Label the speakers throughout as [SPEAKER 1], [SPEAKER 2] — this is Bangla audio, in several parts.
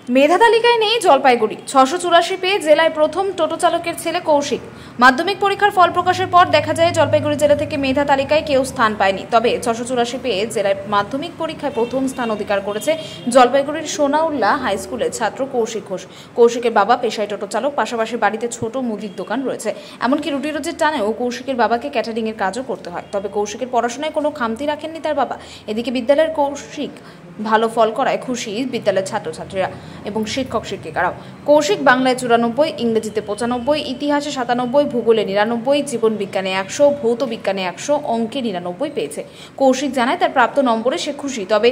[SPEAKER 1] মেধা তালিকায় নেই জলপাইগুড়ি। 684 পেয়ে জেলায় প্রথম টোটো চালকের ছেলে কৌশিক। মাধ্যমিক পরীক্ষার ফল প্রকাশের পর দেখা যায় জলপাইগুড়ি জেলা থেকে মেধা তালিকায় কেউ স্থান পায়নি। তবে 684 পেয়ে জেলায় মাধ্যমিক পরীক্ষায় প্রথম স্থান অধিকার করেছে জলপাইগুড়ির সোনাউল্লাহ হাই স্কুলের ছাত্র কৌশিক ঘোষ। কৌশিকের বাবা পেশায় টোটো চালক, পাশাপাশি বাড়িতে ছোট মুদির দোকান রয়েছে। এমনকি রুটি রোজির টানেও কৌশিকের বাবাকে ক্যাটারিং এর কাজও করতে হয়। তবে কৌশিকের পড়াশোনায় কোনো খামতি রাখেননি তার বাবা। এদিকে বিদ্যালয়ের কৌশিক ভালো ফল করায় খুশি বিদ্যালয়ের ছাত্রছাত্রীরা এবং শিক্ষক শিক্ষিকারাও। কৌশিক বাংলায় 94, ইংরেজিতে 95, ইতিহাসে 97, ভূগোলে 99, জীবন বিজ্ঞানে 100, ভৌত বিজ্ঞানে 100, অঙ্কে 99 পেয়েছে। কৌশিক জানায় তার প্রাপ্ত নম্বরে সে খুশি, তবে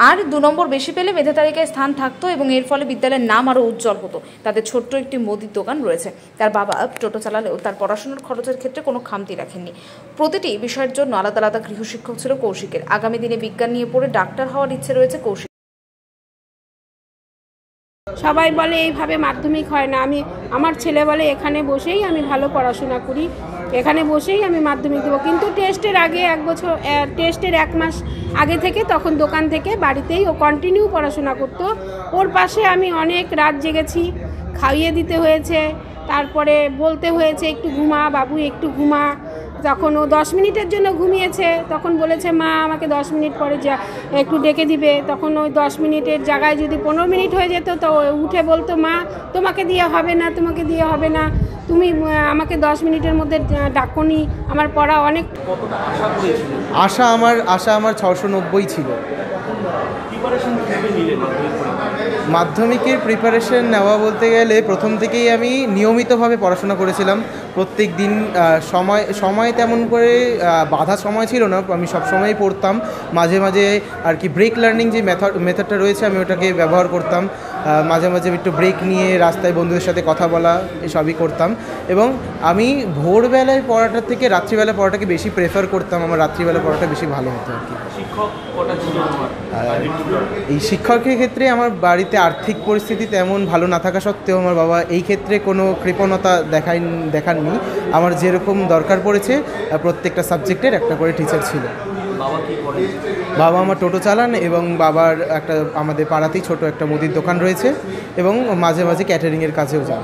[SPEAKER 1] আর 2 নম্বর বেশি পেলে মেধা তালিকায় স্থান থাকতো এবং এর ফলে বিদ্যালয়ের নাম আরও উজ্জ্বল হতো। তাদের ছোট্ট একটি মুদির দোকান রয়েছে। তার বাবা টোটো চালালেও তার পড়াশোনার খরচের ক্ষেত্রে কোনো খামতি রাখেননি। প্রতিটি বিষয়ের জন্য আলাদা আলাদা গৃহশিক্ষক ছিল কৌশিকের। আগামী দিনে বিজ্ঞান নিয়ে পড়ে ডাক্তার হওয়ার ইচ্ছে রয়েছে কৌশিক।
[SPEAKER 2] সবাই বলে এইভাবে মাধ্যমিক হয় না, আমার ছেলে বলে এখানে বসেই আমি ভালো পড়াশোনা করি, এখানে বসেই আমি মাধ্যমিক দেবো। কিন্তু টেস্টের আগে 1 বছর, টেস্টের 1 মাস আগে থেকে তখন দোকান থেকে বাড়িতেই ও কন্টিনিউ পড়াশোনা করতো। ওর পাশে আমি অনেক রাত জেগেছি, খাইয়ে দিতে হয়েছে, তারপরে বলতে হয়েছে একটু ঘুমা বাবু, একটু ঘুমা। যখন ও 10 মিনিটের জন্য ঘুমিয়েছে তখন বলেছে মা আমাকে 10 মিনিট পরে একটু ডেকে দিবে। তখন ওই 10 মিনিটের জায়গায় যদি 15 মিনিট হয়ে যেত তো উঠে বলতো মা তোমাকে দিয়ে হবে না, তোমাকে দিয়ে হবে না, তুমি আমাকে 10 মিনিটের মধ্যে ডাকনি। আমার পড়া অনেক
[SPEAKER 3] আশা আমার 690 ছিল। মাধ্যমিকের প্রিপারেশন নেওয়া বলতে গেলে প্রথম থেকেই আমি নিয়মিতভাবে পড়াশোনা করেছিলাম। প্রত্যেক দিন সময় তেমন করে বাধা সময় ছিল না, আমি সব সময়ই পড়তাম। মাঝে মাঝে আর কি ব্রেক লার্নিং যে মেথডটা রয়েছে আমি ওটাকে ব্যবহার করতাম। মাঝে মাঝে একটু ব্রেক নিয়ে রাস্তায় বন্ধুদের সাথে কথা বলা এসবই করতাম। এবং আমি ভোরবেলায় পড়াটার থেকে রাত্রিবেলা পড়াটাকে বেশি প্রেফার করতাম। আমার রাত্রিবেলা পড়াটা বেশি ভালো হতো আর কি। এই শিক্ষকের ক্ষেত্রে আমার বাড়িতে আর্থিক পরিস্থিতি তেমন ভালো না থাকা সত্ত্বেও আমার বাবা এই ক্ষেত্রে কোনো কৃপণতা দেখাননি। আমার যেরকম দরকার পড়েছে প্রত্যেকটা সাবজেক্টের একটা করে টিচার ছিল। বাবা আমার টোটো চালান এবং বাবার একটা আমাদের পাড়াতেই ছোট একটা মুদির দোকান রয়েছে এবং মাঝে মাঝে ক্যাটারিংয়ের কাজেও যান।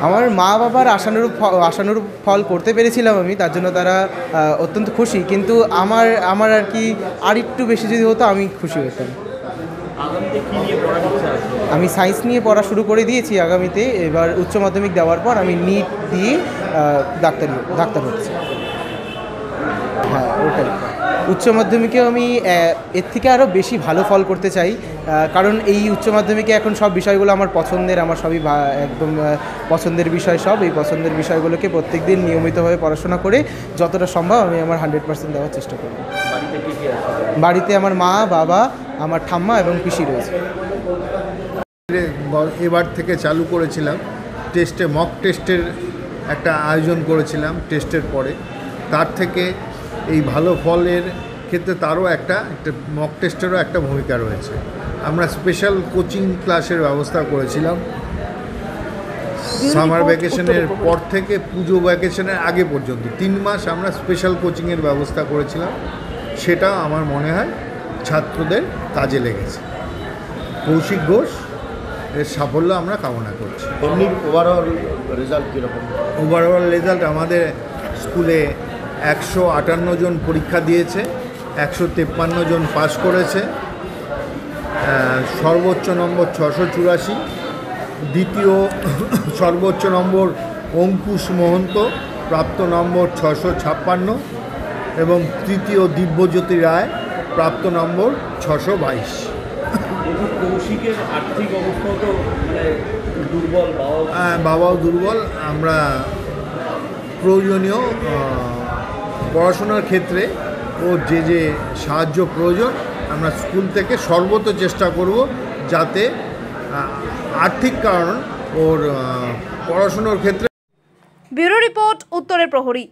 [SPEAKER 3] আমার মা বাবার আশানুরূপ ফল করতে পেরেছিলাম আমি, তার জন্য তারা অত্যন্ত খুশি। কিন্তু আমার আর কি আর একটু বেশি যদি হতো আমি খুশি হতাম। আমি সায়েন্স নিয়ে পড়া শুরু করে দিয়েছি আগামীতে। এবার উচ্চ মাধ্যমিক দেওয়ার পর আমি নিট দিয়ে ডাক্তার হচ্ছি। হ্যাঁ, ওটাই। উচ্চ মাধ্যমিকেও আমি এর থেকে আরও বেশি ভালো ফল করতে চাই, কারণ এই উচ্চ মাধ্যমিকে এখন সব বিষয়গুলো আমার পছন্দের, আমার সবই একদম পছন্দের বিষয়। সব এই পছন্দের বিষয়গুলোকে প্রত্যেক দিন নিয়মিতভাবে পড়াশোনা করে যতটা সম্ভব আমি আমার 100% দেওয়ার চেষ্টা করব। বাড়িতে আমার মা, বাবা, আমার ঠাম্মা এবং পিসি রয়েছে।
[SPEAKER 4] এবার থেকে চালু করেছিলাম মক টেস্টের একটা আয়োজন করেছিলাম। টেস্টের পরে তার থেকে এই ভালো ফলের ক্ষেত্রে তারও একটা মক টেস্টেরও একটা ভূমিকা রয়েছে। আমরা স্পেশাল কোচিং ক্লাসের ব্যবস্থা করেছিলাম সামার ভ্যাকেশনের পর থেকে পুজো ভ্যাকেশনের আগে পর্যন্ত 3 মাস আমরা স্পেশাল কোচিংয়ের ব্যবস্থা করেছিলাম। সেটা আমার মনে হয় ছাত্রদের কাজে লেগেছে। কৌশিক ঘোষ এর সাফল্য আমরা কামনা করছি।
[SPEAKER 5] এমনি ওভারঅল রেজাল্ট কীরকম?
[SPEAKER 4] ওভারঅল রেজাল্ট আমাদের স্কুলে 158 জন পরীক্ষা দিয়েছে, 153 জন পাস করেছে। সর্বোচ্চ নম্বর 684, দ্বিতীয় সর্বোচ্চ নম্বর অঙ্কুশ মহন্ত, প্রাপ্ত নম্বর 656, এবং তৃতীয় দিব্যজ্যোতি রায়, প্রাপ্ত নম্বর 622।
[SPEAKER 5] কৌশিকের আর্থিক অবস্থা তো দুর্বল,
[SPEAKER 4] বাবাও দুর্বল। আমরা প্রয়োজনীয় পড়াশোনার ক্ষেত্রে ওর যে সাহায্য প্রয়োজন আমরা স্কুল থেকে সর্বত চেষ্টা করব যাতে আর্থিক কারণ ওর পড়াশোনার ক্ষেত্রে।
[SPEAKER 1] ব্যুরো রিপোর্ট, উত্তরের প্রহরী।